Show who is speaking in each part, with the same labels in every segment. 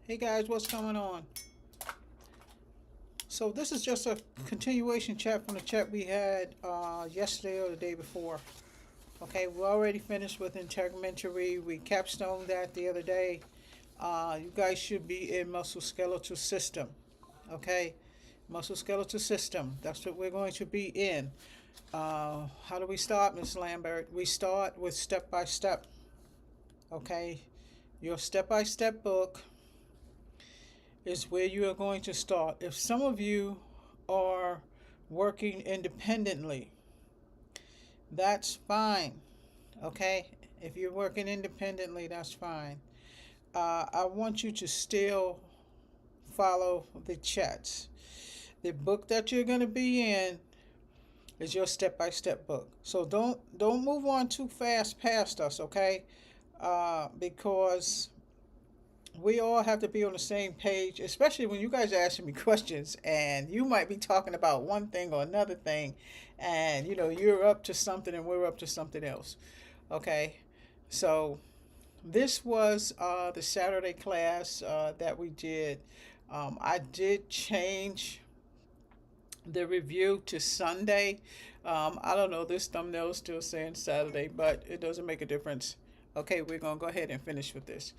Speaker 1: Hey guys, what's going on? So this is just a continuation chat from the chat we had yesterday or the day before. Okay, we already finished with integumentary. We capstoned that the other day. You guys should be in musculoskeletal system. Okay, musculoskeletal system. That's what we're going to be in. How do we start, Miss Lambert? We start with step by step. Okay, your step by step book is where you are going to start. If some of you are working independently, that's fine. Okay, if you're working independently, that's fine. I want you to still follow the chats. The book that you're going to be in is your step-by-step book. So don't move on too fast past us, okay? Because we all have to be on the same page, especially when you guys are asking me questions and you might be talking about one thing or another thing, and you're up to something and we're up to something else. Okay, so this was the Saturday class that we did. I did change the review to Sunday. I don't know, this thumbnail is still saying Saturday, but it doesn't make a difference. Okay, we're going to go ahead and finish with this.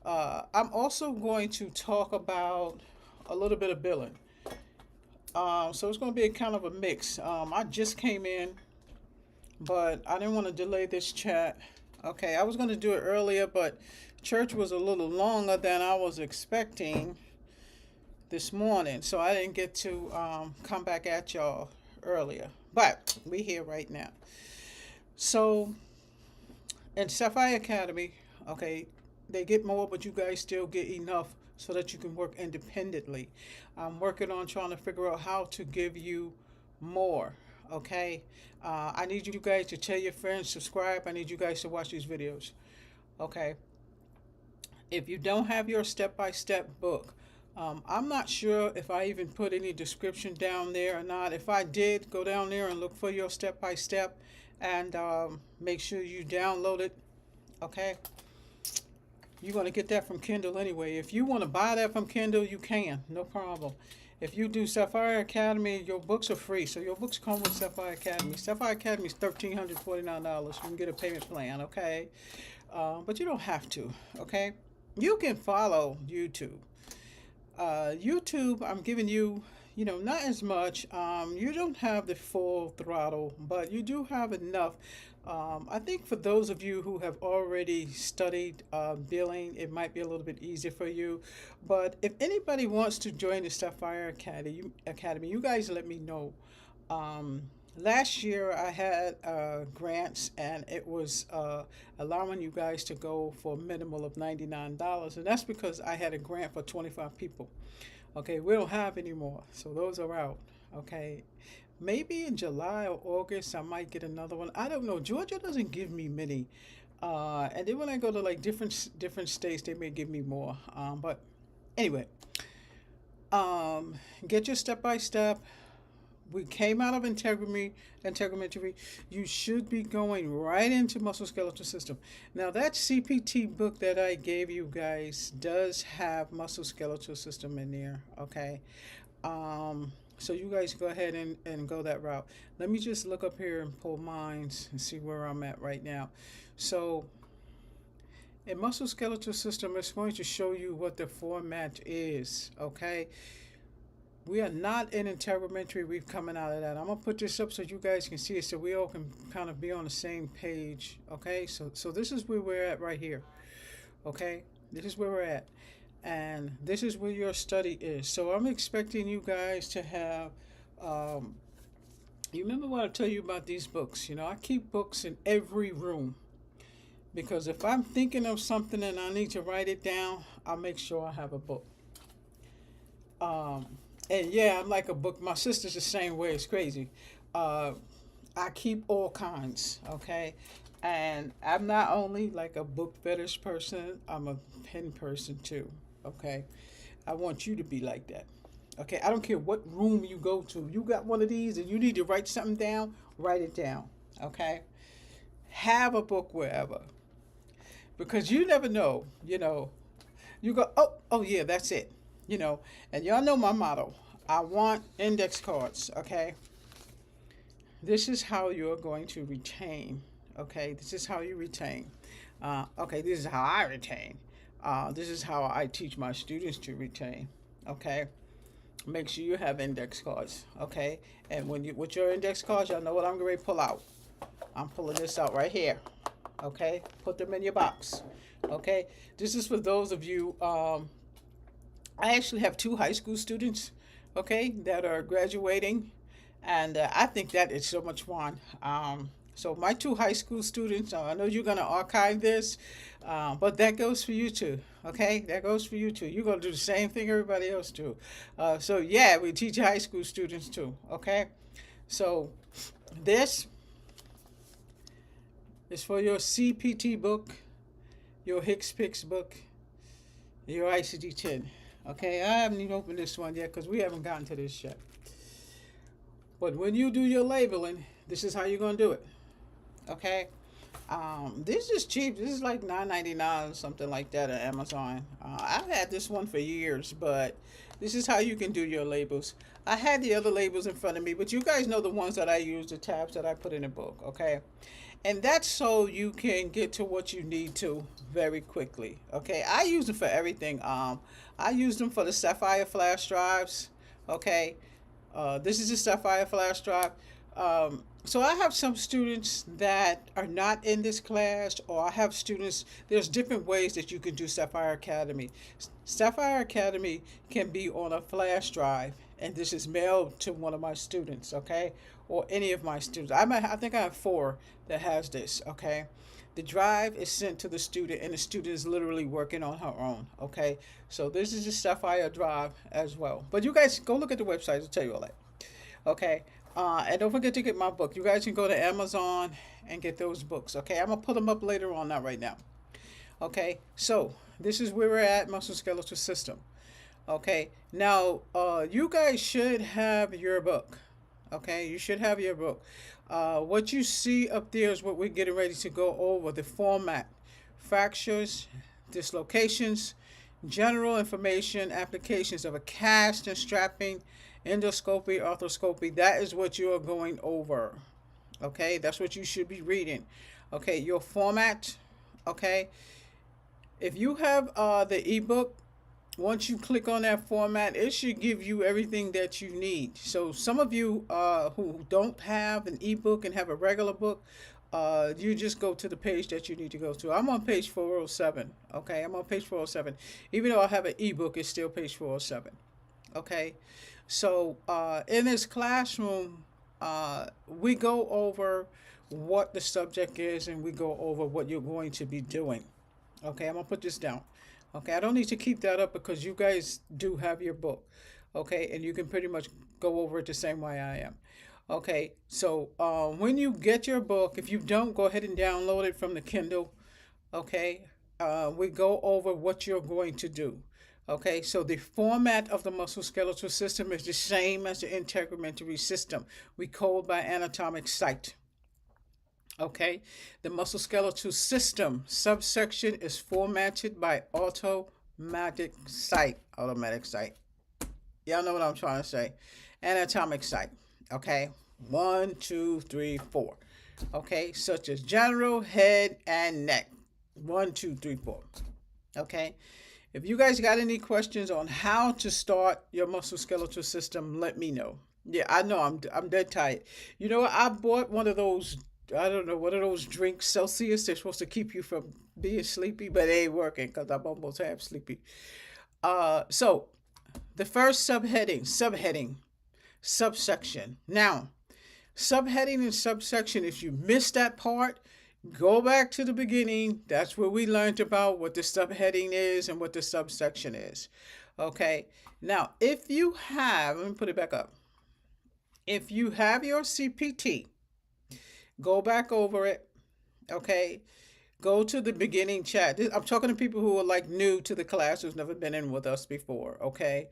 Speaker 1: I'm also going to talk about a little bit of billing. So it's going to be a kind of a mix. I just came in, but I didn't want to delay this chat. Okay, I was going to do it earlier, but church was a little longer than I was expecting this morning, so I didn't get to come back at y'all earlier. But we here right now. So in Sapphire Academy, okay, they get more, but you guys still get enough so that you can work independently. I'm working on trying to figure out how to give you more. Okay, I need you guys to tell your friends, subscribe. I need you guys to watch these videos. Okay, if you don't have your step-by-step book, I'm not sure if I even put any description down there or not. If I did, go down there and look for your step-by-step and make sure you download it. Okay, you're going to get that from Kindle anyway. If you want to buy that from Kindle, you can, no problem. If you do Sapphire Academy, your books are free. So your books come with Sapphire Academy. Sapphire Academy is $1,349. You can get a payment plan, okay? But you don't have to, okay? You can follow YouTube. YouTube, I'm giving you, not as much. You don't have the full throttle, but you do have enough. I think for those of you who have already studied billing, it might be a little bit easier for you. But if anybody wants to join the Sapphire Academy, you guys let me know. Last year I had grants, and it was allowing you guys to go for a minimal of $99, and that's because I had a grant for 25 people. Okay, we don't have any more, so those are out. Okay, maybe in July or August I might get another one. I don't know. Georgia doesn't give me many, and then when I go to like different states, they may give me more. But anyway, get your step by step. We came out of integumentary. You should be going right into musculoskeletal system. Now that CPT book that I gave you guys does have musculoskeletal system in there. Okay, so you guys go ahead and go that route. Let me just look up here and pull mines and see where I'm at right now. So in musculoskeletal system, it's going to show you what the format is. Okay, we are not in integumentary. We're coming out of that. I'm gonna put this up so you guys can see it, so we all can kind of be on the same page. Okay, so this is where we're at right here. Okay, this is where we're at, and this is where your study is. So I'm expecting you guys to have. You remember what I tell you about these books? I keep books in every room, because if I'm thinking of something and I need to write it down, I'll make sure I have a book. And yeah, I'm like a book. My sister's the same way. It's crazy. I keep all kinds, okay? And I'm not only like a book fetish person, I'm a pen person too, okay? I want you to be like that, okay? I don't care what room you go to. You got one of these and you need to write something down, write it down, okay? Have a book wherever, because you never know, You go, oh yeah, that's it. You know, and y'all know my motto. I want index cards, okay? This is how you're going to retain, okay? This is how you retain. Okay, this is how I retain. This is how I teach my students to retain, okay? Make sure you have index cards, okay? And when you with your index cards, y'all know what I'm going to pull out. I'm pulling this out right here, okay? Put them in your box, okay? This is for those of you. I actually have two high school students, okay, that are graduating, and I think that is so much fun. So my two high school students, I know you're gonna archive this, but that goes for you too. Okay, that goes for you too. You're gonna do the same thing everybody else do. So yeah, we teach high school students too. Okay, so this is for your CPT book, your Hicks Picks book, your ICD-10. Okay, I haven't even opened this one yet because we haven't gotten to this yet. But when you do your labeling, this is how you're gonna do it. Okay, this is cheap. This is like $9.99 or something like that at Amazon. I've had this one for years, but this is how you can do your labels. I had the other labels in front of me, but you guys know the ones that I use, the tabs that I put in the book. Okay, and that's so you can get to what you need to very quickly. Okay, I use them for everything. I use them for the Sapphire flash drives. Okay, this is a Sapphire flash drive. So I have some students that are not in this class, or I have students, there's different ways that you can do Sapphire Academy. Sapphire Academy can be on a flash drive, and this is mailed to one of my students, okay? Or any of my students. I think I have 4 that has this, okay? The drive is sent to the student, and the student is literally working on her own, okay? So this is a Sapphire drive as well. But you guys go look at the website, I'll tell you all that, okay? And don't forget to get my book. You guys can go to Amazon and get those books, okay? I'm going to put them up later on, not right now. Okay, so this is where we're at, musculoskeletal system. Okay, now you guys should have your book. Okay, you should have your book. What you see up there is what we're getting ready to go over, the format. Fractures, dislocations, general information, applications of a cast and strapping, endoscopy, arthroscopy. That is what you are going over. Okay, that's what you should be reading. Okay, your format. Okay, if you have the ebook, once you click on that format, it should give you everything that you need. So some of you who don't have an ebook and have a regular book, you just go to the page that you need to go to. I'm on page 407. Okay, I'm on page 407. Even though I have an ebook, it's still page 407. Okay, so in this classroom, we go over what the subject is, and we go over what you're going to be doing. Okay, I'm gonna put this down. Okay, I don't need to keep that up because you guys do have your book. Okay, and you can pretty much go over it the same way I am. Okay, so when you get your book, if you don't, go ahead and download it from the Kindle. Okay, we go over what you're going to do. Okay, so the format of the musculoskeletal system is the same as the integumentary system. We code by anatomic site. Okay, the musculoskeletal system subsection is formatted by automatic site. Automatic site. Y'all know what I'm trying to say. Anatomic site. Okay, 1, 2, 3, 4. Okay, such as general, head, and neck. 1, 2, 3, 4. Okay. If you guys got any questions on how to start your musculoskeletal system, let me know. Yeah, I know I'm dead tired. You know what? I bought one of those, I don't know, one of those drinks, Celsius. They're supposed to keep you from being sleepy, but they ain't working because I'm almost half sleepy. So the first subheading, subsection. Now, subheading and subsection, if you missed that part, go back to the beginning. That's where we learned about what the subheading is and what the subsection is. Okay. Now, if you have, let me put it back up. If you have your CPT, go back over it. Okay. Go to the beginning chat. I'm talking to people who are like new to the class, who's never been in with us before. Okay.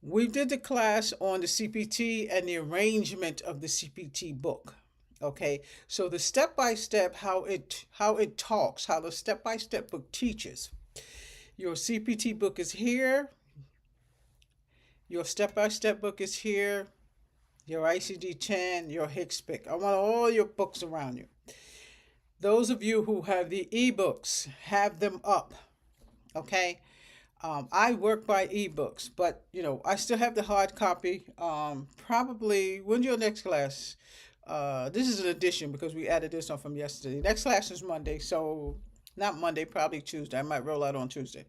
Speaker 1: We did the class on the CPT and the arrangement of the CPT book. Okay, so the step-by-step, how it talks, how the step-by-step book teaches. Your CPT book is here. Your step-by-step book is here. Your ICD-10, your HCPC. I want all your books around you. Those of you who have the ebooks, have them up. Okay. I work by ebooks, but I still have the hard copy. Probably when's your next class? This is an addition because we added this on from yesterday. Next class is Monday, so not Monday, probably Tuesday. I might roll out on Tuesday.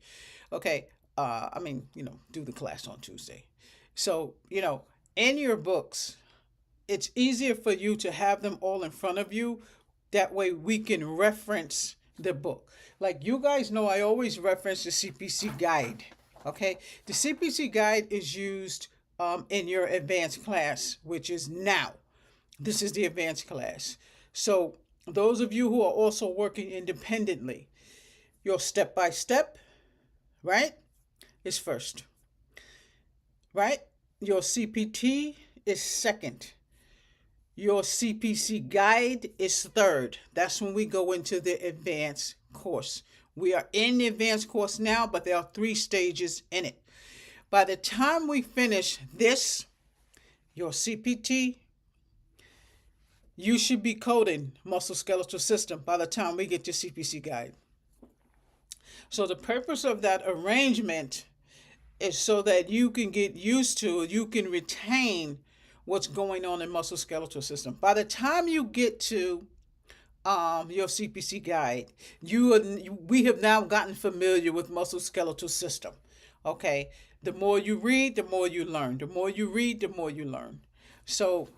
Speaker 1: Okay. Do the class on Tuesday. So, in your books, it's easier for you to have them all in front of you. That way we can reference the book. Like you guys know, I always reference the CPC guide. Okay. The CPC guide is used in your advanced class, which is now. This is the advanced class. So those of you who are also working independently, your step-by-step, right, is first. Right? Your CPT is second. Your CPC guide is third. That's when we go into the advanced course. We are in the advanced course now, but there are 3 stages in it. By the time we finish this, your CPT, you should be coding musculoskeletal system by the time we get to CPC guide. So the purpose of that arrangement is so that you can get used to, you can retain what's going on in musculoskeletal system. By the time you get to your CPC guide, we have now gotten familiar with musculoskeletal system. Okay, the more you read, the more you learn. The more you read, the more you learn. So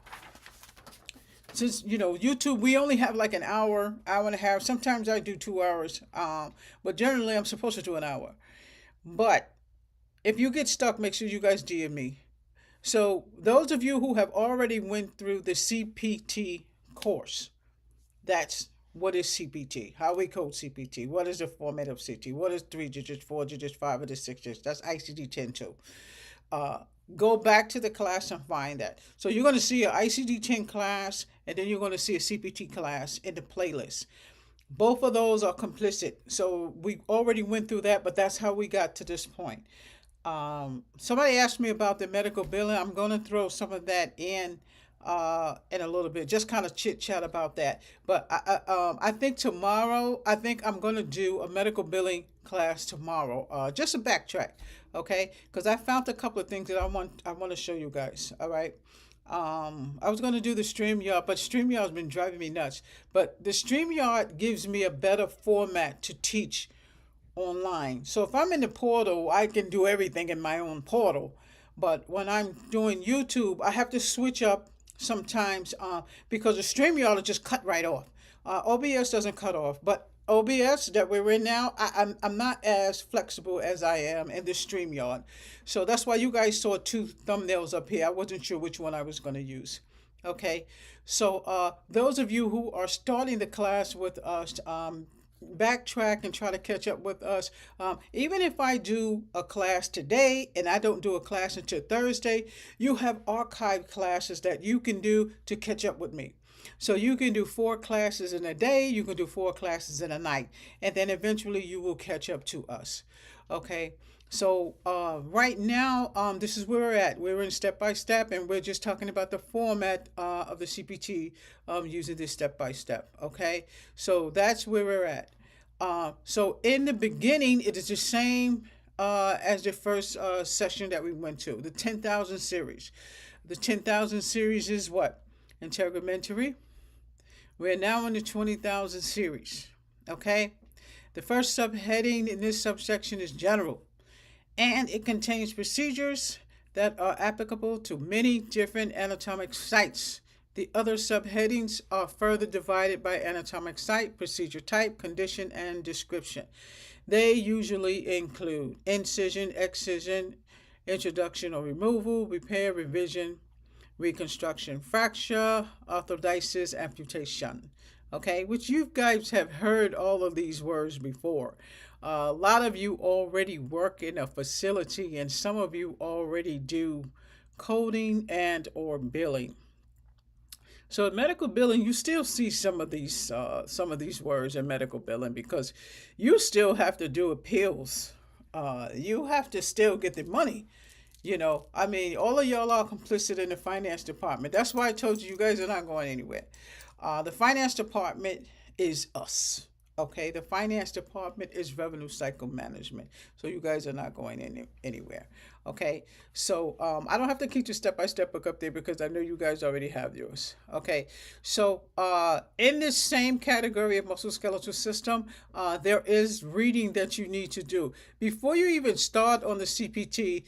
Speaker 1: since YouTube, we only have like an hour and a half. Sometimes I do 2 hours, but generally I'm supposed to do an hour. But if you get stuck, make sure you guys DM me. So those of you who have already went through the CPT course, that's what is CPT, how we code CPT, what is the format of CPT, what is 3 digits, 4 digits, 5 digits, 6 digits, that's ICD-10 too. Go back to the class and find that. So you're going to see an ICD-10 class, and then you're going to see a CPT class in the playlist. Both of those are complicit. So we already went through that, but that's how we got to this point. Somebody asked me about the medical billing. I'm going to throw some of that in a little bit, just kind of chit chat about that. But I think tomorrow, I'm going to do a medical billing class tomorrow, just to backtrack. Okay. Cause I found a couple of things that I want to show you guys. All right. I was going to do the StreamYard, but StreamYard's been driving me nuts. But the StreamYard gives me a better format to teach online. So if I'm in the portal, I can do everything in my own portal. But when I'm doing YouTube, I have to switch up sometimes because the StreamYard will just cut right off. OBS doesn't cut off, but OBS that we're in now, I'm not as flexible as I am in the StreamYard. So that's why you guys saw 2 thumbnails up here. I wasn't sure which one I was going to use. Okay, so those of you who are starting the class with us, backtrack and try to catch up with us. Even if I do a class today and I don't do a class until Thursday, you have archived classes that you can do to catch up with me. So you can do 4 classes in a day, you can do 4 classes in a night, and then eventually you will catch up to us. Okay. So right now, this is where we're at. We're in step-by-step, and we're just talking about the format of the CPT using this step-by-step. Okay, so that's where we're at. So in the beginning, it is the same as the first session that we went to, the 10,000 series. The 10,000 series is what? Integumentary. We're now in the 20,000 series. Okay, the first subheading in this subsection is general, and it contains procedures that are applicable to many different anatomic sites. The other subheadings are further divided by anatomic site, procedure type, condition, and description. They usually include incision, excision, introduction or removal, repair, revision, reconstruction, fracture, arthrodesis, amputation. Okay, which you guys have heard all of these words before. A lot of you already work in a facility, and some of you already do coding and or billing. So in medical billing, you still see some of these words in medical billing because you still have to do appeals You have to still get the money. I mean, all of y'all are complicit in the finance department. That's why I told you, you guys are not going anywhere. The finance department is us. Okay, the finance department is revenue cycle management. So you guys are not going anywhere. Okay, so I don't have to keep the step-by-step book up there because I know you guys already have yours. Okay, so in this same category of musculoskeletal system, there is reading that you need to do. Before you even start on the CPT,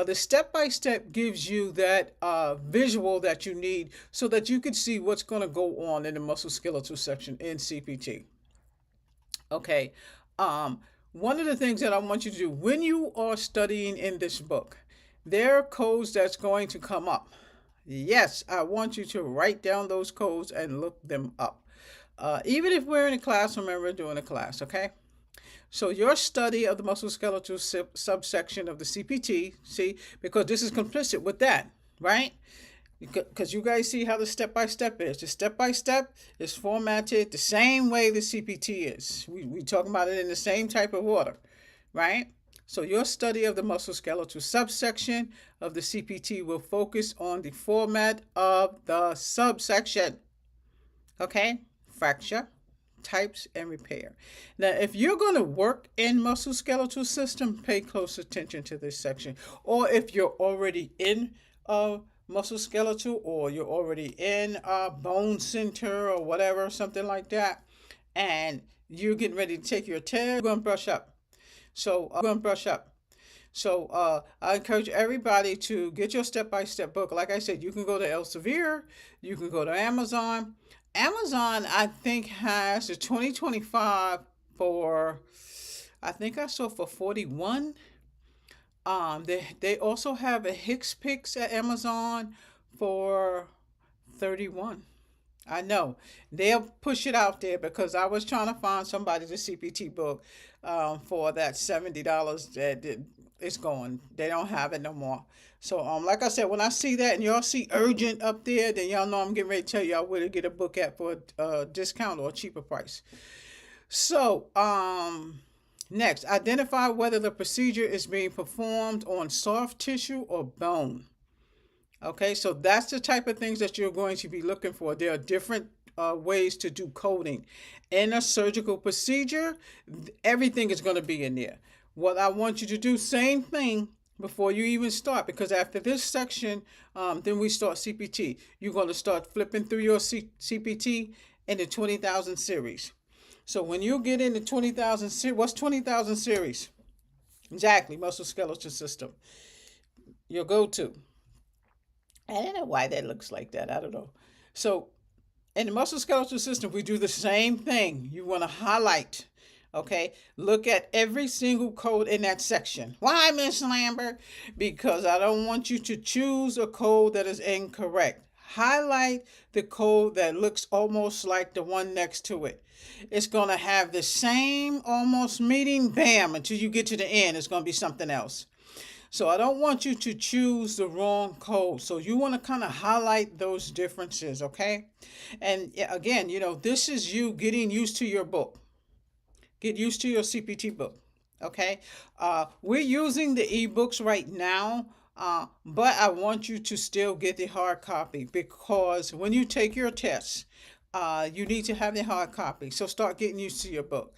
Speaker 1: the step-by-step gives you that visual that you need so that you can see what's going to go on in the musculoskeletal section in CPT. Okay. Um, One of the things that I want you to do when you are studying in this book, there are codes that's going to come up. Yes, I want you to write down those codes and look them up. Even if we're in a classroom and we're doing a class, okay? So your study of the musculoskeletal subsection of the CPT, see, because this is complicit with that, right? Because you guys see how the step-by-step is. The step-by-step is formatted the same way the CPT is. We talking about it in the same type of order, right? So your study of the musculoskeletal subsection of the CPT will focus on the format of the subsection. Okay? Fracture, types, and repair. Now, if you're going to work in musculoskeletal system, pay close attention to this section. Or if you're already in musculoskeletal, or you're already in a bone center or whatever, something like that, and you're getting ready to take your test, you're going to brush up. So I encourage everybody to get your step-by-step book. Like I said, you can go to Elsevier, you can go to Amazon. Amazon, I think, has the 2025 for, I think I saw for 41. They also have a Hicks Picks at Amazon for 31. I know they'll push it out there because I was trying to find somebody the CPT book for that $70 that it's gone. They don't have it no more. So like I said, when I see that and y'all see urgent up there, then y'all know I'm getting ready to tell y'all where to get a book at for a discount or a cheaper price. So next, identify whether the procedure is being performed on soft tissue or bone. Okay, so that's the type of things that you're going to be looking for. There are different ways to do coding. In a surgical procedure, everything is going to be in there. What I want you to do, same thing before you even start, because after this section, then we start CPT. You're going to start flipping through your CPT in the 20,000 series. So when you get into 20,000 series, what's 20,000 series? Exactly, musculoskeletal system. Your go-to. I don't know why that looks like that. I don't know. So in the musculoskeletal system, we do the same thing. You want to highlight, okay? Look at every single code in that section. Why, Miss Lambert? Because I don't want you to choose a code that is incorrect. Highlight the code that looks almost like the one next to it. It's going to have the same almost meaning, bam, until you get to the end. It's going to be something else. So I don't want you to choose the wrong code. So you want to kind of highlight those differences, okay? And again, this is you getting used to your book. Get used to your CPT book, okay? We're using the ebooks right now, but I want you to still get the hard copy because when you take your tests, you need to have the hard copy. So start getting used to your book.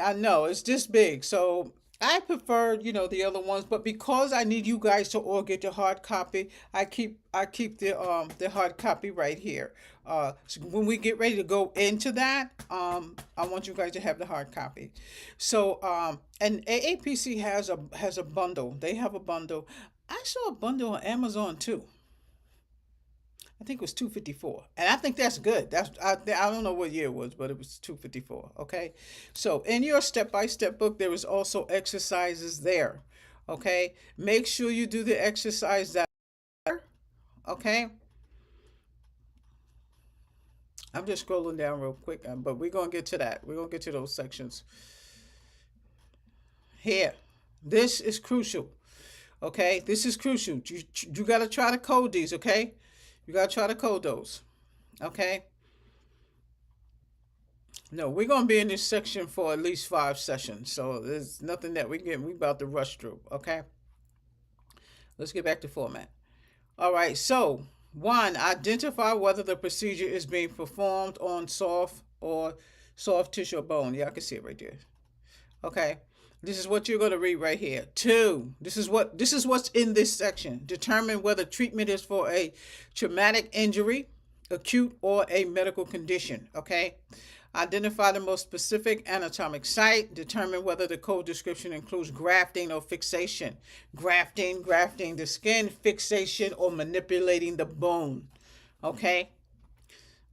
Speaker 1: I know it's this big, so I prefer, the other ones, but because I need you guys to all get the hard copy, I keep the hard copy right here. So when we get ready to go into that, I want you guys to have the hard copy. So and AAPC has a bundle. They have a bundle. I saw a bundle on Amazon too. I think it was 254, and I think that's good. I don't know what year it was, but it was 254. Okay, so in your step-by-step book, there is also exercises there. Okay, make sure you do the exercise that. Okay, I'm just scrolling down real quick, but we're gonna get to that. We're gonna get to those sections here. This is crucial. Okay, this is crucial. You gotta try to code these. Okay. You got to try to code those. Okay. No, we're gonna be in this section for at least 5 sessions, so there's nothing that we about to rush through. Okay, let's get back to format. All right, so one, identify whether the procedure is being performed on soft tissue or bone. Yeah, I can see it right there. Okay. This is what you're going to read right here. Two, this is what's in this section. Determine whether treatment is for a traumatic injury, acute, or a medical condition. Okay. Identify the most specific anatomic site. Determine whether the code description includes grafting or fixation. Grafting the skin, fixation, or manipulating the bone. Okay.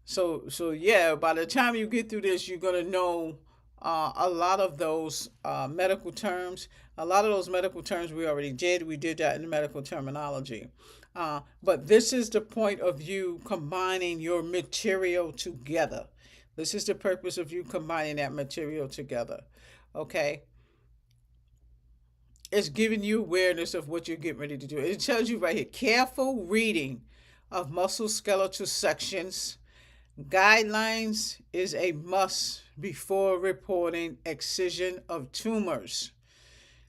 Speaker 1: So yeah, by the time you get through this, you're gonna know a lot of those medical terms. A lot of those medical terms we already did. We did that in the medical terminology. But this is the point of you combining your material together. This is the purpose of you combining that material together. Okay? It's giving you awareness of what you're getting ready to do. It tells you right here careful reading of musculoskeletal sections. Guidelines is a must before reporting excision of tumors.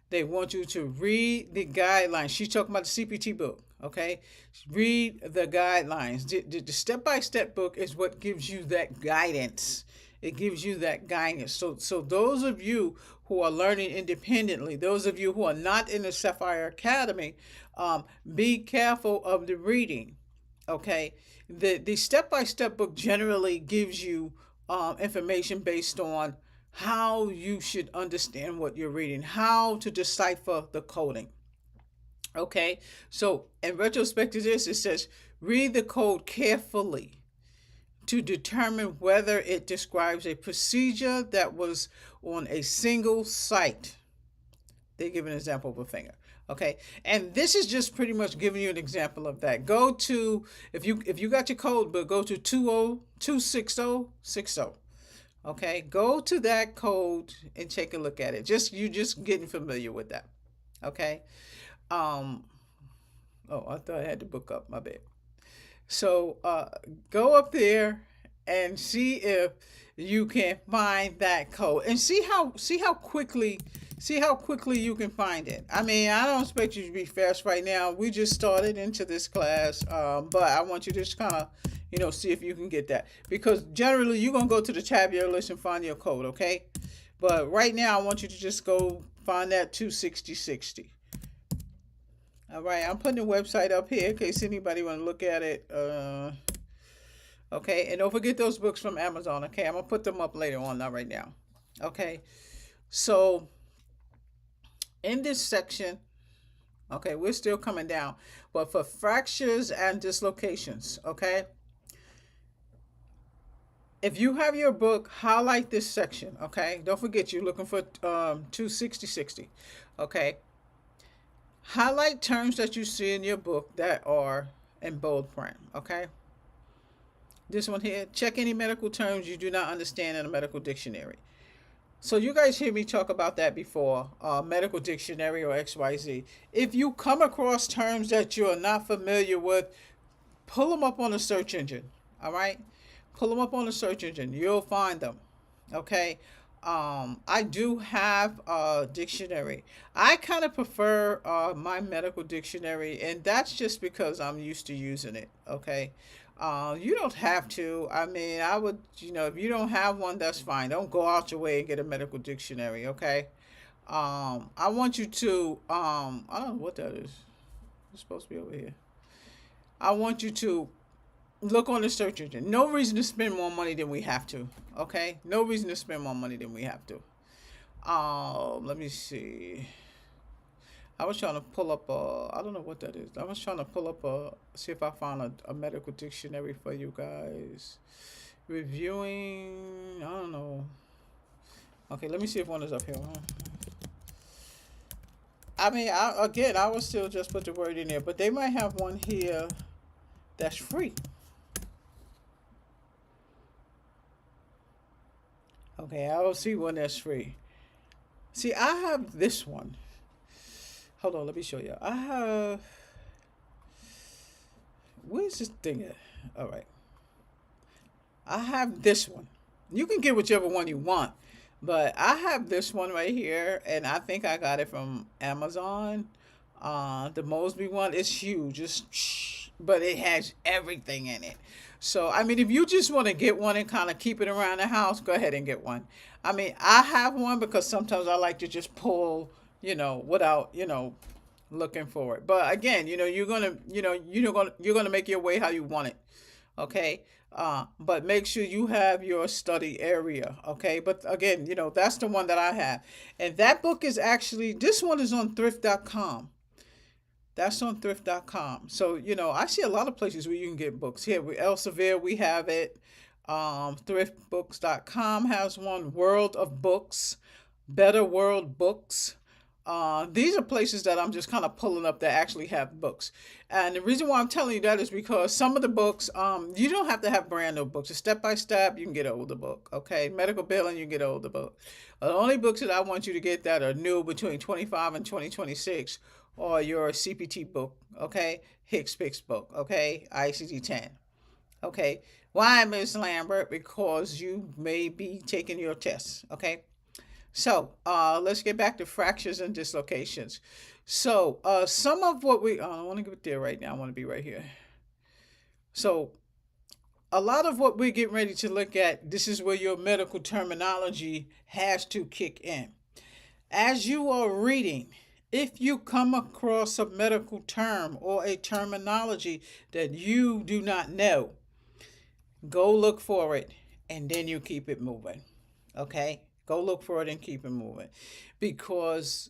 Speaker 1: They want you to read the guidelines. She's talking about the CPT book, okay? Read the guidelines. The step-by-step book is what gives you that guidance. It gives you that guidance. So those of you who are learning independently, those of you who are not in the Sapphire Academy, be careful of the reading, okay? The step-by-step book generally gives you information based on how you should understand what you're reading, how to decipher the coding. Okay, so in retrospect to this, it says read the code carefully to determine whether it describes a procedure that was on a single site. They give an example of a finger. Okay, and this is just pretty much giving you an example of that. Go to, if you got your code book, go to 26060. Okay, go to that code and take a look at it. You just getting familiar with that. Okay. Oh, I thought I had the book up. My bad. So go up there and see if you can find that code and see how quickly you can find it. I mean, I don't expect you to be fast right now. We just started into this class, but I want you to just kind of see if you can get that, because generally you're gonna go to the tabular list and find your code, okay? But right now I want you to just go find that 26060. All right, I'm putting the website up here in case anybody want to look at it. Okay, and don't forget those books from Amazon. Okay, I'm gonna put them up later on, not right now. Okay, so in this section, okay, we're still coming down, but for fractures and dislocations, okay, if you have your book, highlight this section. Okay, don't forget you're looking for 26060. Okay, highlight terms that you see in your book that are in bold print. Okay, this one here, check any medical terms you do not understand in a medical dictionary. So you guys hear me talk about that before, medical dictionary or XYZ. If you come across terms that you're not familiar with, pull them up on a search engine. All right, pull them up on a search engine. You'll find them. Okay. I do have a dictionary. I kind of prefer my medical dictionary, and that's just because I'm used to using it. Okay. You don't have to. I mean, I would, if you don't have one, that's fine. Don't go out your way and get a medical dictionary, okay? I want you to, I don't know what that is. It's supposed to be over here. I want you to look on the search engine. No reason to spend more money than we have to, okay? No reason to spend more money than we have to. Let me see. I was trying to pull up I don't know what that is. I was trying to pull up see if I found a medical dictionary for you guys. Reviewing, I don't know. Okay, let me see if one is up here. I mean, I would still just put the word in there, but they might have one here that's free. Okay, I will see one that's free. See, I have this one. Hold on, let me show you. I have. Where's this thing at? All right. I have this one. You can get whichever one you want, but I have this one right here, and I think I got it from Amazon. The Mosby one is huge, but it has everything in it. So, I mean, if you just want to get one and kind of keep it around the house, go ahead and get one. I mean, I have one because sometimes I like to just pull, without, looking for it. But again, you're gonna make your way how you want it. Okay. But make sure you have your study area. Okay. But again, that's the one that I have. And that book is actually, this one is on thrift.com. That's on thrift.com. So, I see a lot of places where you can get books. Here, with Elsevier, we have it. Thriftbooks.com has one. World of Books, Better World Books. These are places that I'm just kind of pulling up that actually have books. And the reason why I'm telling you that is because some of the books, you don't have to have brand new books. Step by step, you can get an older book. Okay. Medical billing, you can get an older book. The only books that I want you to get that are new between 25 and 2026 or your CPT book. Okay. Hicks book. Okay. ICD-10. Okay. Why, Ms. Lambert? Because you may be taking your tests. Okay. So let's get back to fractures and dislocations. So some of what I don't want to get there right now. I want to be right here. So a lot of what we're getting ready to look at, this is where your medical terminology has to kick in. As you are reading, if you come across a medical term or a terminology that you do not know, go look for it and then you keep it moving. Okay? Go look for it and keep it moving. Because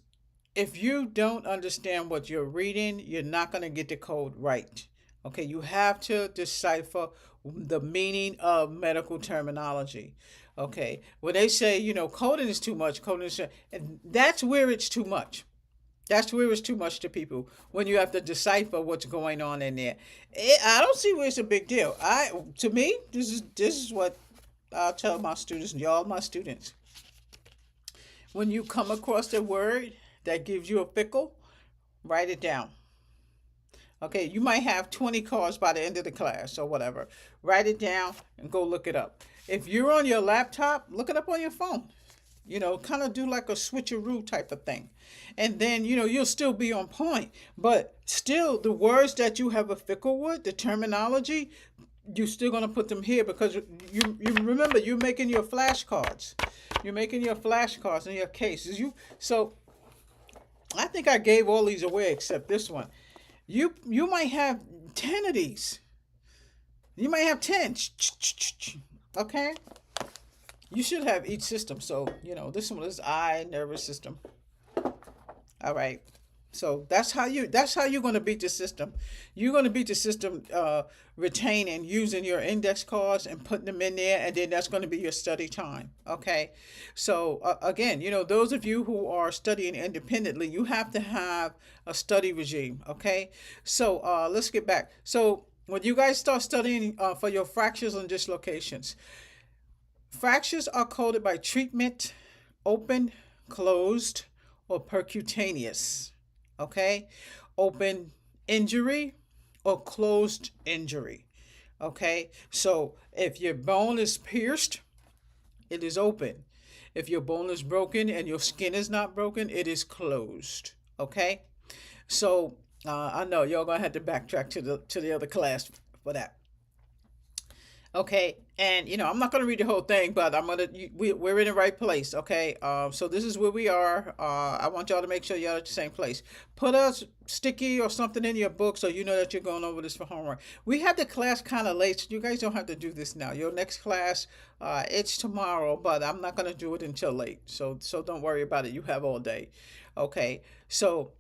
Speaker 1: if you don't understand what you're reading, you're not going to get the code right. Okay, you have to decipher the meaning of medical terminology. Okay, when they say, coding is too much, and that's where it's too much. That's where it's too much to people when you have to decipher what's going on in there. I don't see where it's a big deal. To me, this is what I'll tell my students, and y'all my students. When you come across a word that gives you a pickle, write it down. Okay, you might have 20 cards by the end of the class or whatever. Write it down and go look it up. If you're on your laptop, look it up on your phone. Kind of do like a switcheroo type of thing. And then, you'll still be on point. But still, the words that you have a fickle with, the terminology, you're still going to put them here because you remember, you're making your flashcards. You're making your flashcards and your cases. So I think I gave all these away except this one. You might have 10 of these. You might have 10. Okay? You should have each system. So, this one is eye, nervous system. All right. So that's how you're going to beat the system. You're going to beat the system retaining, using your index cards and putting them in there, and then that's going to be your study time. Okay. So again, those of you who are studying independently, you have to have a study regime. Okay. So let's get back. So when you guys start studying for your fractures and dislocations, fractures are coded by treatment, open, closed, or percutaneous. Okay, open injury or closed injury. Okay, so if your bone is pierced, it is open. If your bone is broken and your skin is not broken, it is closed. Okay, so I know y'all gonna have to backtrack to the other class for that. Okay, and I'm not going to read the whole thing, but we're in the right place. Okay, so this is where we are. I want y'all to make sure y'all at the same place. Put a sticky or something in your book so you know that you're going over this for homework. We had the class kind of late, so you guys don't have to do this now. Your next class, it's tomorrow, but I'm not going to do it until late. So don't worry about it. You have all day. Okay, so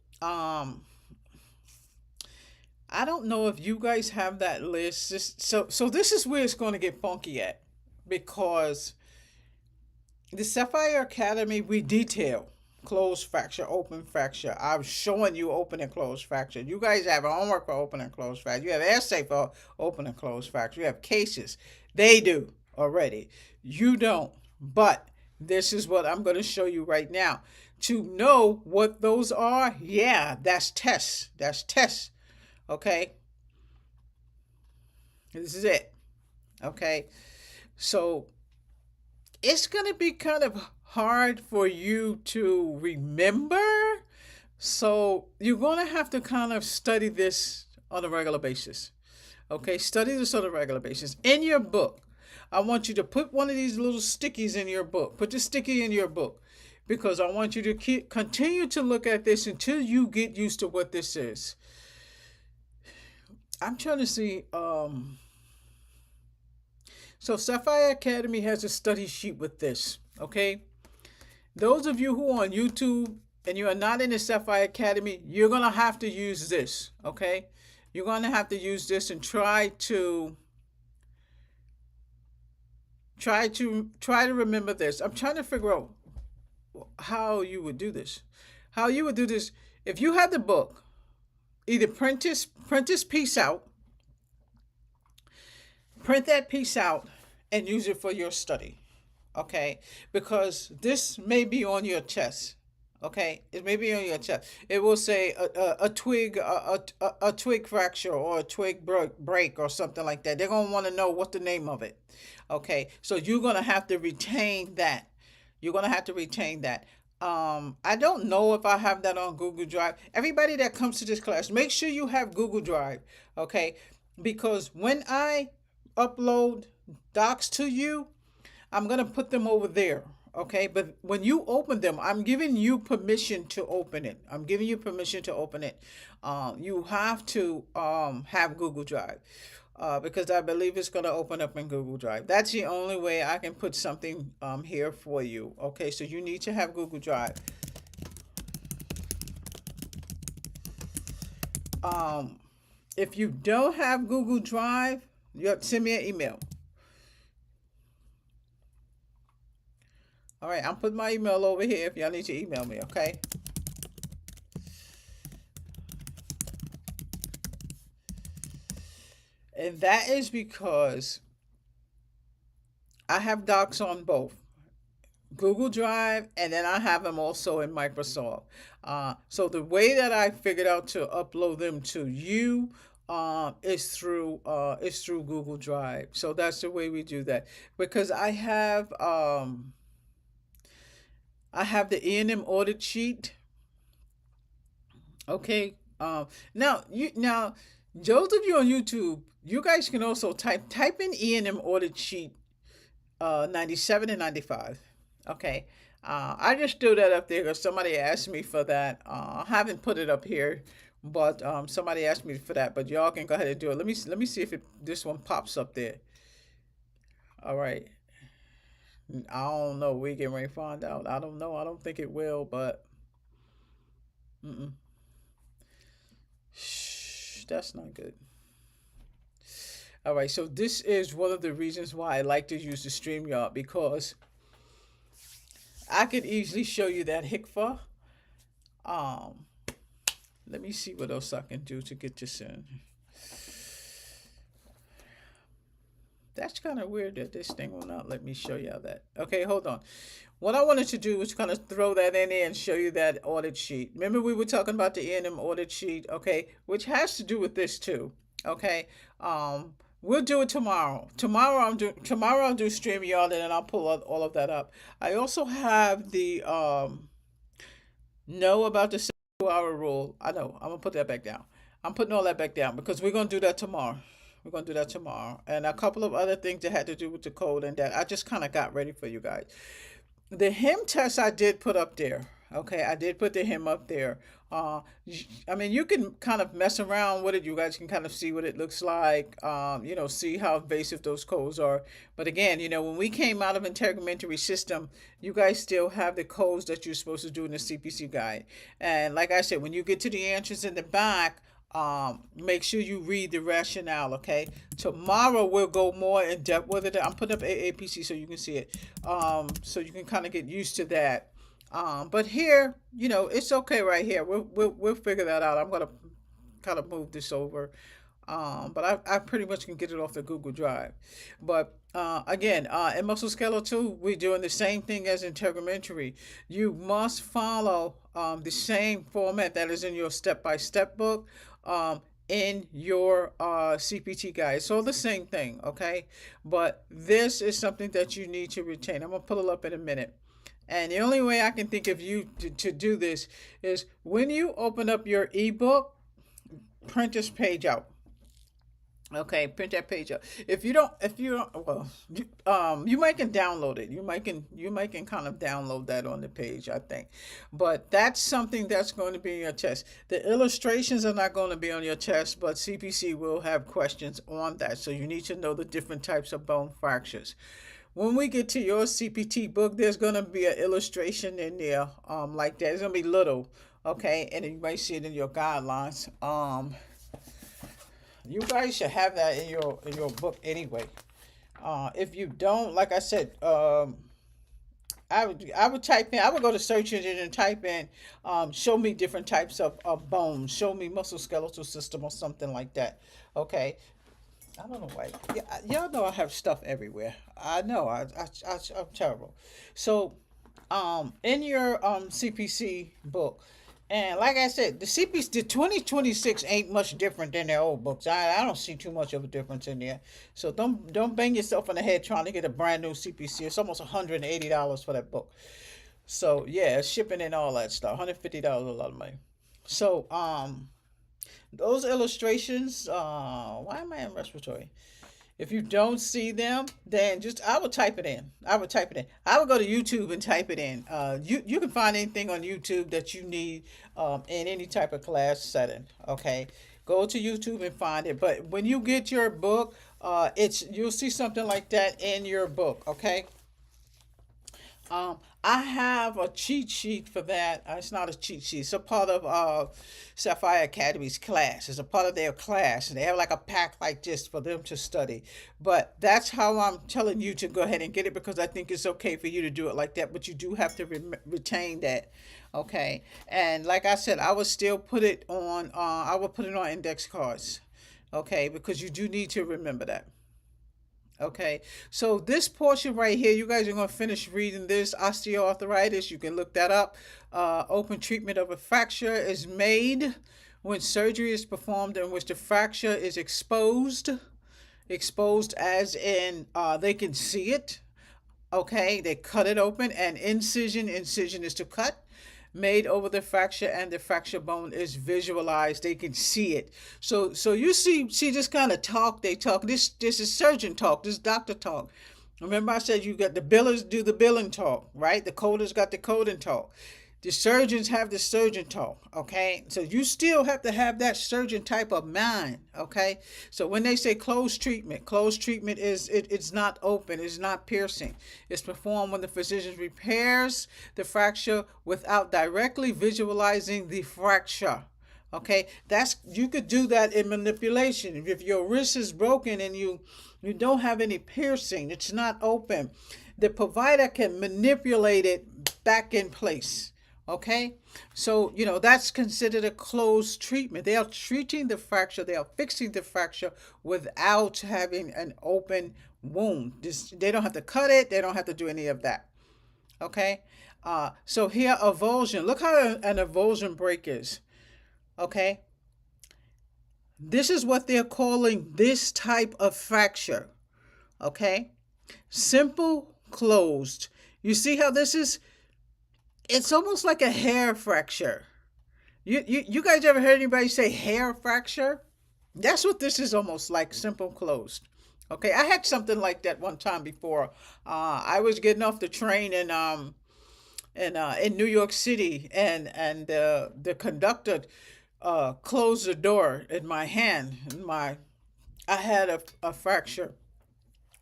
Speaker 1: I don't know if you guys have that list. So this is where it's going to get funky at, because the Sapphire Academy, we detail closed fracture, open fracture. I'm showing you open and closed fracture. You guys have homework for open and closed fracture. You have essay for open and closed fracture. You have cases. They do already. You don't. But this is what I'm going to show you right now. To know what those are, yeah, that's tests. That's tests. Okay, this is it. Okay, so it's going to be kind of hard for you to remember. So you're going to have to kind of study this on a regular basis. Okay, study this on a regular basis. In your book, I want you to put one of these little stickies in your book. Put the sticky in your book because I want you to continue to look at this until you get used to what this is. I'm trying to see. So Sapphire Academy has a study sheet with this. Okay, those of you who are on YouTube and you are not in the Sapphire Academy, you're gonna have to use this. Okay, you're gonna have to use this and try to remember this. I'm trying to figure out how you would do this. How you would do this if you had the book. Either print this piece out, print that piece out, and use it for your study. Okay, because this may be on your chest. Okay, it may be on your chest. It will say a twig, a twig fracture or a twig break or something like that. They're gonna want to know what the name of it. Okay, so you're gonna have to retain that. You're gonna have to retain that. I don't know if I have that on Google Drive. Everybody that comes to this class, make sure you have Google Drive. Okay, because when I upload docs to you, I'm gonna put them over there. Okay, but when you open them, I'm giving you permission to open it. I'm giving you permission to open it. You have to have Google Drive because I believe it's going to open up in Google Drive. That's the only way I can put something here for you. Okay, so you need to have Google Drive. If you don't have Google Drive, you have to send me an email. All right, I'm putting my email over here if y'all need to email me, okay? And that is because I have docs on both Google Drive and then I have them also in Microsoft. So the way that I figured out to upload them to you is through Google Drive. So that's the way we do that because I have the E&M audit sheet. Okay. Now those of you on YouTube, you guys can also type in E&M audit sheet 97 and 95. Okay. I just threw that up there because somebody asked me for that. I haven't put it up here, but somebody asked me for that. But y'all can go ahead and do it. Let me see if this one pops up there. All right. I don't know. We can ready to find out. I don't know. I don't think it will, but shh, that's not good. All right, so this is one of the reasons why I like to use the StreamYard because I could easily show you that HICFA. Let me see what else I can do to get this in. That's kind of weird that this thing will not let me show y'all that. Okay, hold on. What I wanted to do was kind of throw that in there and show you that audit sheet. Remember we were talking about the E&M audit sheet, okay, which has to do with this too, okay? We'll do it tomorrow. Tomorrow I'll do StreamYard and then I'll pull all of that up. I also have the know about the 2-hour rule. I know, I'm gonna put that back down. I'm putting all that back down because we're gonna do that tomorrow. We're going to do that tomorrow. And a couple of other things that had to do with the code and that I just kind of got ready for you guys. The HIM test I did put up there. Okay, I did put the HIM up there. I mean, you can kind of mess around with it. You guys can kind of see what it looks like, see how invasive those codes are. But again, when we came out of integumentary system, you guys still have the codes that you're supposed to do in the CPC guide. And like I said, when you get to the answers in the back, make sure you read the rationale. Okay, tomorrow we'll go more in depth with it. I'm putting up AAPC so you can see it, so you can kind of get used to that. But here, it's okay right here. We'll figure that out. I'm gonna kind of move this over, but I pretty much can get it off the Google Drive. But again, in Musculoskeletal, we're doing the same thing as integumentary. You must follow the same format that is in your step-by-step book. in your CPT guide. It's all the same thing, okay? But this is something that you need to retain. I'm going to pull it up in a minute. And the only way I can think of you to do this is when you open up your ebook, print this page out. Okay, print that page up. If you don't, well, you might can download it. You might can kind of download that on the page, I think. But that's something that's going to be in your test. The illustrations are not going to be on your test, but CPC will have questions on that. So you need to know the different types of bone fractures. When we get to your CPT book, there's going to be an illustration in there, like that. It's going to be little, okay, and you might see it in your guidelines. You guys should have that in your book anyway. If you don't, like I said, I would type in. I would go to search engine and type in, show me different types of bones. Show me musculoskeletal system or something like that. Okay. I don't know why. Yeah, y'all know I have stuff everywhere. I know. I'm terrible. So, in your CPC book, and like I said, the 2026 ain't much different than their old books. I don't see too much of a difference in there. So don't bang yourself on the head trying to get a brand new CPC. It's almost $180 for that book. So yeah, shipping and all that stuff. $150, a lot of money. So those illustrations. Why am I in respiratory? If you don't see them, then just I would type it in. I would type it in. I would go to YouTube and type it in. You can find anything on YouTube that you need in any type of class setting. Okay, go to YouTube and find it. But when you get your book, you'll see something like that in your book. Okay. I have a cheat sheet for that. It's not a cheat sheet. It's a part of Sapphire Academy's class. It's a part of their class. And they have like a pack like this for them to study. But that's how I'm telling you to go ahead and get it, because I think it's okay for you to do it like that. But you do have to retain that. Okay. And like I said, I would still put it on, I would put it on index cards. Okay. Because you do need to remember that. Okay, so this portion right here, you guys are going to finish reading this osteoarthritis. You can look that up. Open treatment of a fracture is made when surgery is performed in which the fracture is exposed. Exposed as in they can see it. Okay, they cut it open, and incision is to cut, made over the fracture, and the fracture bone is visualized. They can see it. So you see this kind of talk they talk. This is surgeon talk. This doctor talk. Remember I said you got the billers do the billing talk, right? The coders got the coding talk. The surgeons have the surgeon talk, okay? So you still have to have that surgeon type of mind, okay? So when they say closed treatment is it's not open, it's not piercing. It's performed when the physician repairs the fracture without directly visualizing the fracture. Okay, you could do that in manipulation. If your wrist is broken and you don't have any piercing, it's not open, the provider can manipulate it back in place. Okay, so that's considered a closed treatment. They are treating the fracture, they are fixing the fracture without having an open wound. They don't have to cut it, they don't have to do any of that. Okay, so here, avulsion. Look how an avulsion break is. Okay, this is what they're calling this type of fracture. Okay, simple closed. You see how this is? It's almost like a hair fracture. You guys ever heard anybody say hair fracture? That's what this is almost like, simple closed. Okay, I had something like that one time before. I was getting off the train in New York City, and the conductor closed the door in my hand. I had a fracture.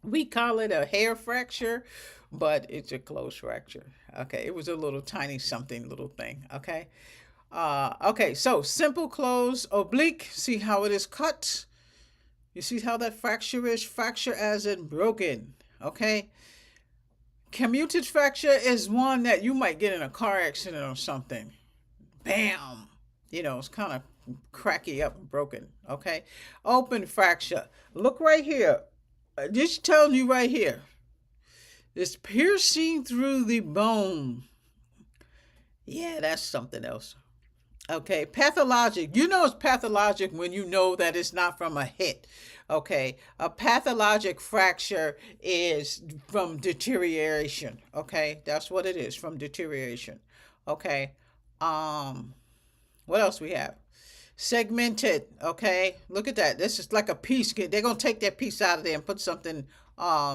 Speaker 1: We call it a hair fracture, but it's a closed fracture. Okay, it was a little tiny something, little thing. Okay, okay. So simple close, oblique. See how it is cut. You see how that fracture is? Fracture as in broken. Okay. Commuted fracture is one that you might get in a car accident or something. Bam. It's kind of cracky up and broken. Okay. Open fracture. Look right here. Just telling you right here. It's piercing through the bone. Yeah, that's something else. Okay, pathologic. You know it's pathologic when you know that it's not from a hit. Okay, a pathologic fracture is from deterioration. Okay, that's what it is, from deterioration. Okay, um, what else we have? Segmented. Okay, look at that. This is like a piece. They're gonna take that piece out of there and put something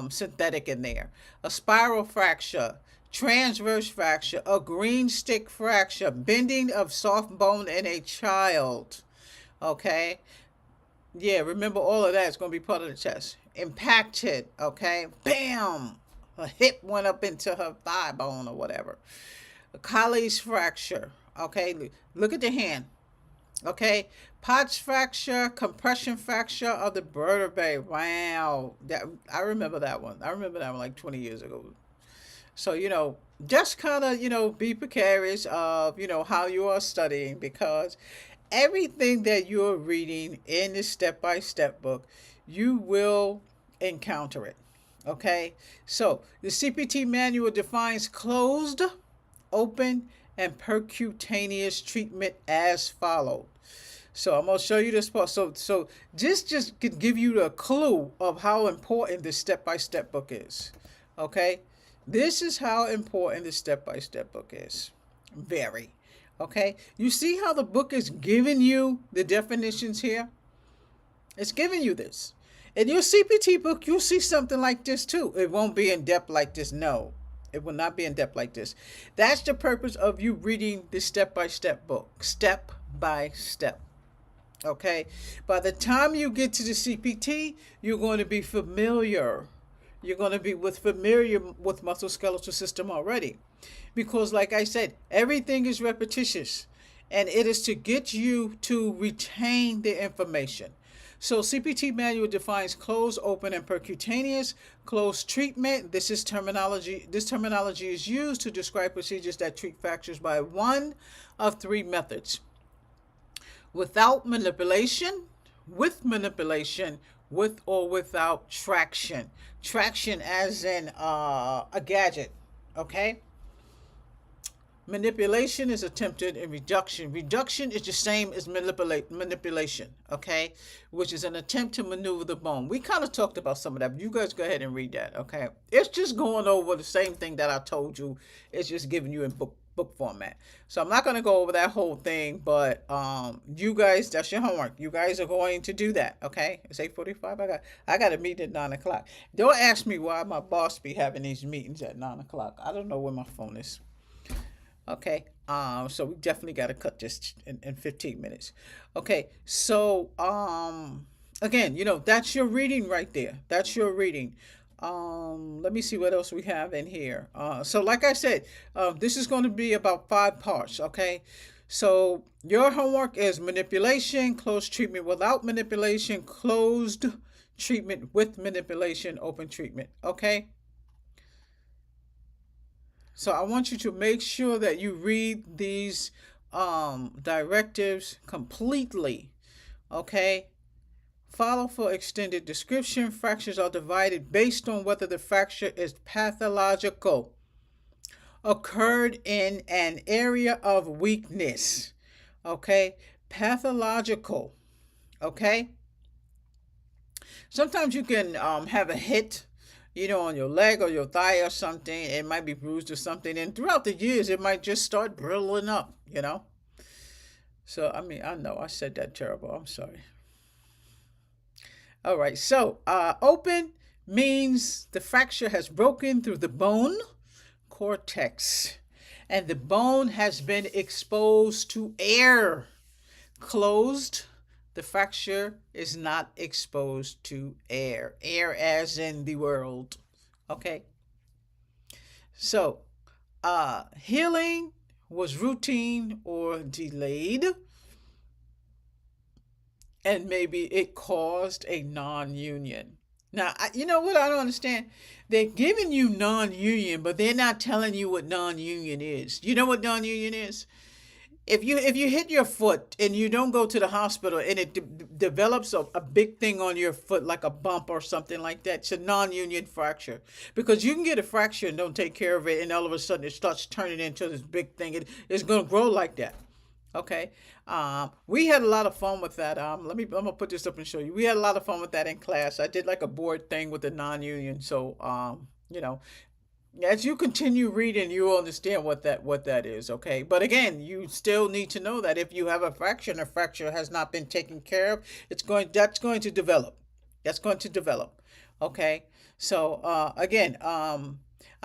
Speaker 1: synthetic in there. A spiral fracture, transverse fracture, a green stick fracture, bending of soft bone in a child. Okay, yeah, remember all of that is going to be part of the test. Impacted. Okay, bam, her hip went up into her thigh bone or whatever. A Colles fracture. Okay, look at the hand. Okay, Potts fracture, compression fracture of the vertebrae. Wow, that I remember that one. I remember that one like 20 years ago. So, just kind of, be precarious of, how you are studying, because everything that you're reading in this step-by-step book, you will encounter it. Okay? So, the CPT manual defines closed, open, and percutaneous treatment as follows. So I'm gonna show you this part. So just could give you a clue of how important this step-by-step book is. Okay, this is how important the step-by-step book is. Very. Okay, you see how the book is giving you the definitions here? It's giving you this. In your CPT book, you'll see something like this too. It won't be in depth like this. No, it will not be in depth like this. That's the purpose of you reading the step-by-step book, step by step. Okay, by the time you get to the CPT, you're going to be familiar. You're going to be familiar with musculoskeletal system already, because, like I said, everything is repetitious, and it is to get you to retain the information. So CPT manual defines closed, open, and percutaneous. Closed treatment. This terminology is used to describe procedures that treat fractures by one of three methods: without manipulation, with manipulation, with or without traction. Traction as in a gadget, okay? Manipulation is attempted in reduction. Reduction is the same as manipulation, okay? Which is an attempt to maneuver the bone. We kind of talked about some of that. You guys go ahead and read that, okay? It's just going over the same thing that I told you. It's just giving you in book format. So I'm not going to go over that whole thing, but you guys, that's your homework. You guys are going to do that, okay? It's 8:45. I got a meeting at 9 o'clock. Don't ask me why my boss be having these meetings at 9 o'clock. I don't know where my phone is. Okay, so we definitely got to cut this in 15 minutes. Okay, so again, that's your reading right there. That's your reading. Let me see what else we have in here. So like I said, this is going to be about 5 parts. Okay, so your homework is manipulation, closed treatment without manipulation, closed treatment with manipulation, open treatment. Okay. So I want you to make sure that you read these directives completely, okay? Follow for extended description. Fractures are divided based on whether the fracture is pathological, occurred in an area of weakness, okay? Pathological, okay? Sometimes you can have a hit, on your leg or your thigh or something. It might be bruised or something. And throughout the years, it might just start brittling up, So, I know I said that terrible. I'm sorry. All right. So, open means the fracture has broken through the bone cortex, and the bone has been exposed to air. Closed, the fracture is not exposed to air. Air as in the world. Okay. So, healing was routine or delayed. And maybe it caused a non-union. Now, you know what I don't understand? They're giving you non-union, but they're not telling you what non-union is. You know what non-union is? If you hit your foot and you don't go to the hospital and it develops a big thing on your foot, like a bump or something like that, it's a non-union fracture. Because you can get a fracture and don't take care of it, and all of a sudden it starts turning into this big thing. It's going to grow like that. Okay. We had a lot of fun with that. I'm gonna put this up and show you. We had a lot of fun with that in class. I did like a board thing with the non-union. So, you know, as you continue reading, you'll understand what that is. Okay. But again, you still need to know that if you have a fracture has not been taken care of, that's going to develop. That's going to develop. Okay. So, again,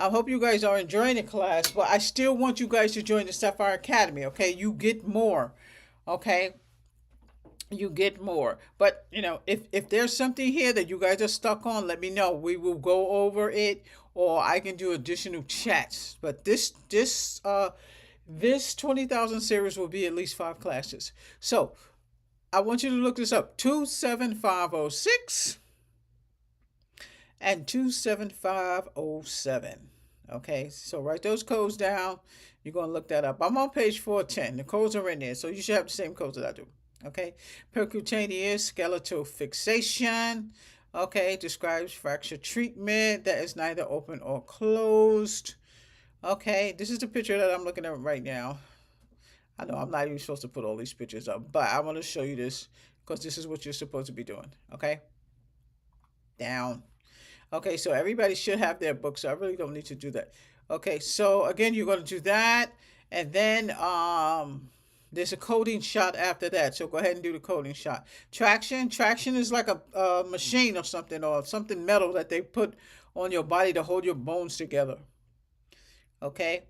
Speaker 1: I hope you guys are enjoying the class, but I still want you guys to join the Sapphire Academy. Okay. You get more. Okay, you get more. But you know, if there's something here that you guys are stuck on, let me know. We will go over it, or I can do additional chats. But this 20,000 series will be at least 5 classes. So I want you to look this up: 27506 and 27507. Okay, so write those codes down. You're going to look that up. I'm on page 410. The codes are in there, so you should have the same codes that I do. Okay, percutaneous skeletal fixation. Okay, describes fracture treatment that is neither open or closed. Okay, this is the picture that I'm looking at right now. I know I'm not even supposed to put all these pictures up, but I want to show you this because this is what you're supposed to be doing. Okay, down. Okay, so everybody should have their book, so I really don't need to do that. Okay, so again, you're going to do that, and then there's a coding shot after that. So go ahead and do the coding shot. Traction is like a machine or something metal that they put on your body to hold your bones together. Okay,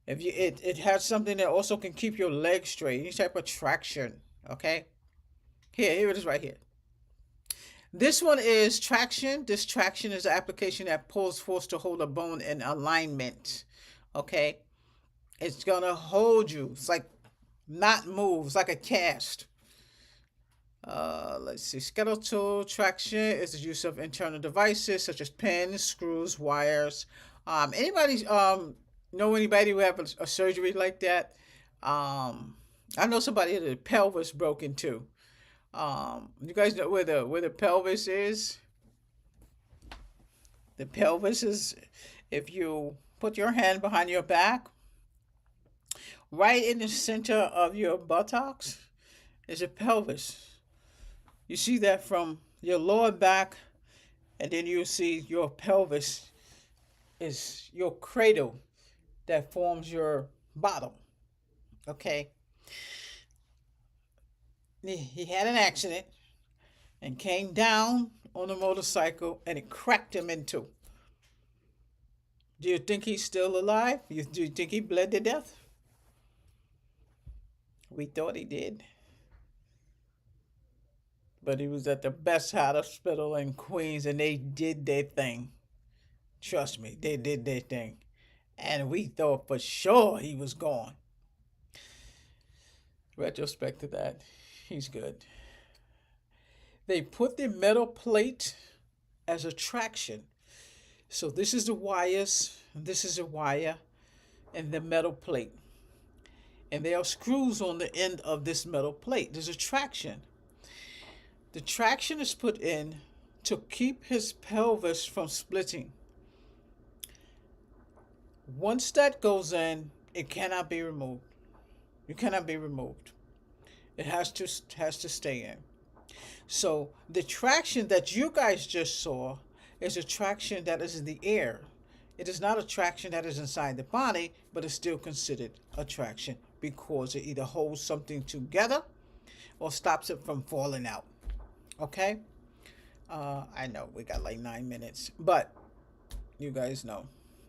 Speaker 1: if you it has something that also can keep your legs straight. Any type of traction. Okay, here it is right here. This one is traction. This traction is an application that pulls force to hold a bone in alignment. Okay, it's gonna hold you. It's like not move. It's like a cast. Let's see. Skeletal traction is the use of internal devices such as pins, screws, wires. Anybody know anybody who have a surgery like that? I know somebody had a pelvis broken too. You guys know where the pelvis is? The pelvis is if you put your hand behind your back, right in the center of your buttocks is a pelvis. You see that from your lower back, and then you see your pelvis is your cradle that forms your bottom. Okay. He had an accident and came down on a motorcycle and it cracked him in two. Do you think he's still alive? Do you think he bled to death? We thought he did. But he was at the best hospital in Queens and they did their thing. Trust me, they did their thing. And we thought for sure he was gone. Retrospect to that, he's good. They put the metal plate as a traction. So this is the wires, this is a wire, and the metal plate. And there are screws on the end of this metal plate. There's a traction. The traction is put in to keep his pelvis from splitting. Once that goes in, it cannot be removed. It cannot be removed. It has to stay in. So the traction that you guys just saw is a traction that is in the air. It is not a traction that is inside the body, but it's still considered a traction because it either holds something together or stops it from falling out. Okay? I know we got like 9 minutes, but you guys know.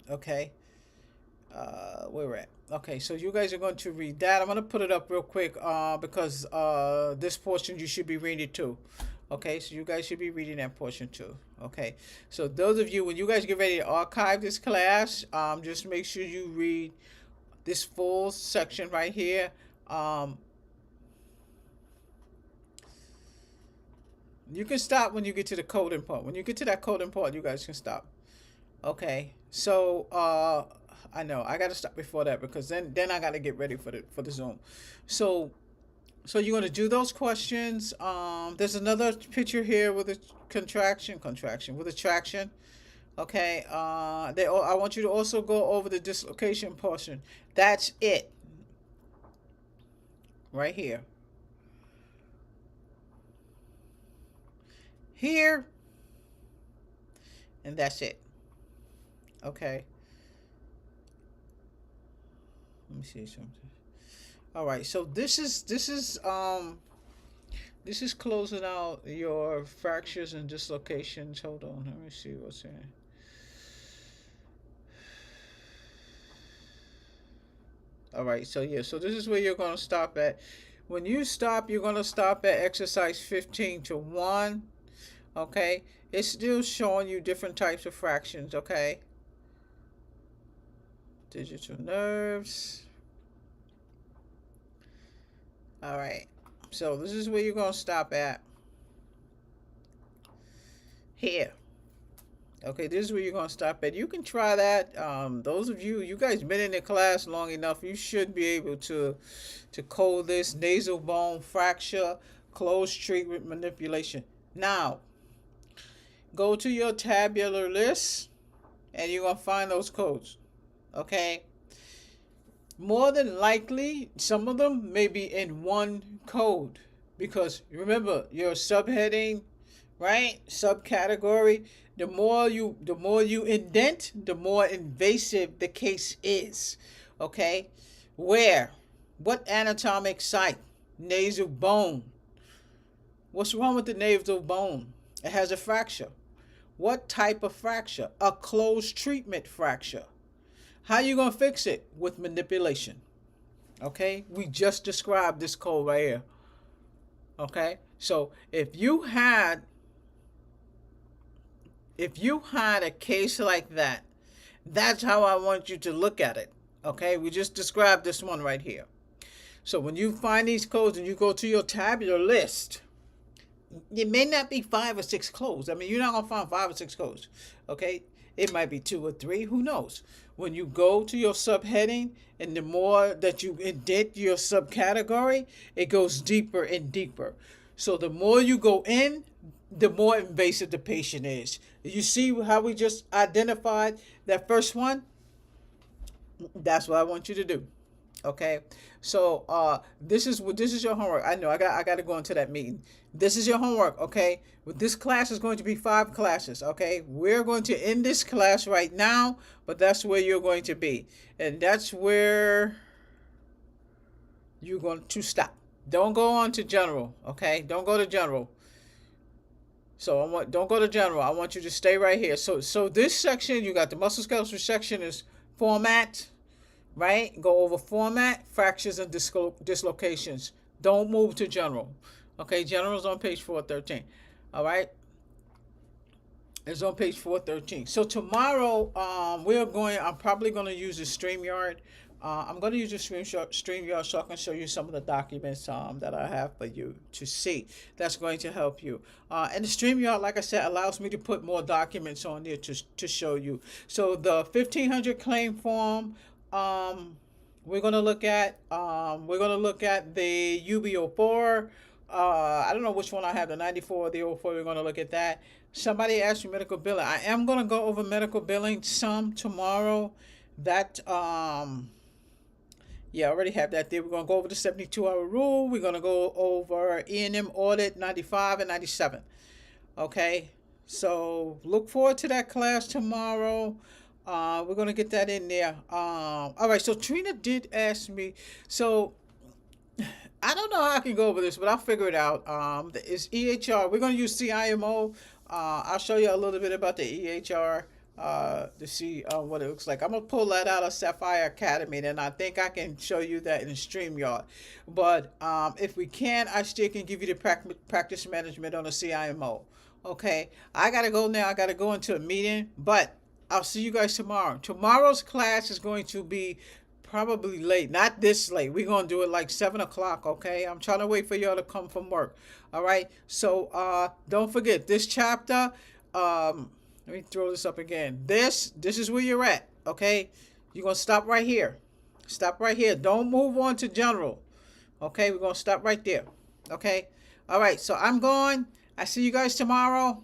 Speaker 1: Okay? Where we're at. Okay, so you guys are going to read that. I'm going to put it up real quick because this portion you should be reading too. Okay, so you guys should be reading that portion too. Okay, so those of you, when you guys get ready to archive this class, just make sure you read this full section right here. You can stop when you get to the coding part. When you get to that coding part, you guys can stop. Okay, so I know I gotta stop before that because then I gotta get ready for the Zoom. So you're gonna do those questions. There's another picture here with a contraction with a traction. Okay. I want you to also go over the dislocation portion. That's it. right here. Here, and that's it. Okay. Let me see something. All right, so this is closing out your fractures and dislocations. Hold on, let me see what's in. All right, so yeah, so this is where you're going to stop at. When you stop, you're going to stop at exercise 15 to 1. Okay, it's still showing you different types of fractions. Okay, digital nerves. All right, so this is where you're going to stop at. Here. Okay, this is where you're going to stop at. You can try that. Those of you guys been in the class long enough, you should be able to code this nasal bone fracture, closed treatment manipulation. Now, go to your tabular list, and you're going to find those codes. Okay? More than likely, some of them may be in one code. Because remember, your subheading, right? Subcategory. The more you indent, the more invasive the case is. Okay? Where? What anatomic site? Nasal bone. What's wrong with the nasal bone? It has a fracture. What type of fracture? A closed treatment fracture. How you going to fix it? With manipulation. Okay? We just described this code right here. Okay? So if you had a case like that, that's how I want you to look at it. Okay? We just described this one right here. So when you find these codes and you go to your tabular list, it may not be 5 or 6 codes. I mean, you're not going to find 5 or 6 codes. Okay? It might be 2 or 3. Who knows? When you go to your subheading, and the more that you indent your subcategory, it goes deeper and deeper. So the more you go in, the more invasive the patient is. You see how we just identified that first one? That's what I want you to do. Okay, so this is your homework. I know I got to go into that meeting. This is your homework. Okay, but this class is going to be 5 classes. Okay, we're going to end this class right now, but that's where you're going to be, and that's where you're going to stop. Don't go on to general. Okay, don't go to general. So don't go to general. I want you to stay right here. So this section, you got the musculoskeletal section is format. Right? Go over format, fractures, and dislocations. Don't move to general. Okay, general is on page 413. All right? It's on page 413. So tomorrow, I'm probably going to use the StreamYard. I'm going to use the StreamYard so I can show you some of the documents that I have for you to see. That's going to help you. And the StreamYard, like I said, allows me to put more documents on there to show you. So the 1500 claim form, we're gonna look at the UB04. I don't know which one I have, the 94 or the 04. We're gonna look at that. Somebody asked me medical billing. I am gonna go over medical billing some tomorrow. That yeah, I already have that there. We're gonna go over the 72-hour rule. We're gonna go over E&M audit 95 and 97. Okay, so look forward to that class tomorrow. We're going to get that in there. All right, so Trina did ask me, so I don't know how I can go over this, but I'll figure it out. It's EHR. We're going to use CIMO. I'll show you a little bit about the EHR to see what it looks like. I'm going to pull that out of Sapphire Academy, and I think I can show you that in StreamYard. But if we can, I still can give you the practice management on the CIMO. Okay, I got to go now. I got to go into a meeting, but I'll see you guys tomorrow. Tomorrow's class is going to be probably late. Not this late. We're going to do it like 7 o'clock, okay? I'm trying to wait for y'all to come from work. All right? So don't forget, this chapter, let me throw this up again. This is where you're at, okay? You're going to stop right here. Stop right here. Don't move on to general. Okay? We're going to stop right there. Okay? All right. So I'm going. I see you guys tomorrow.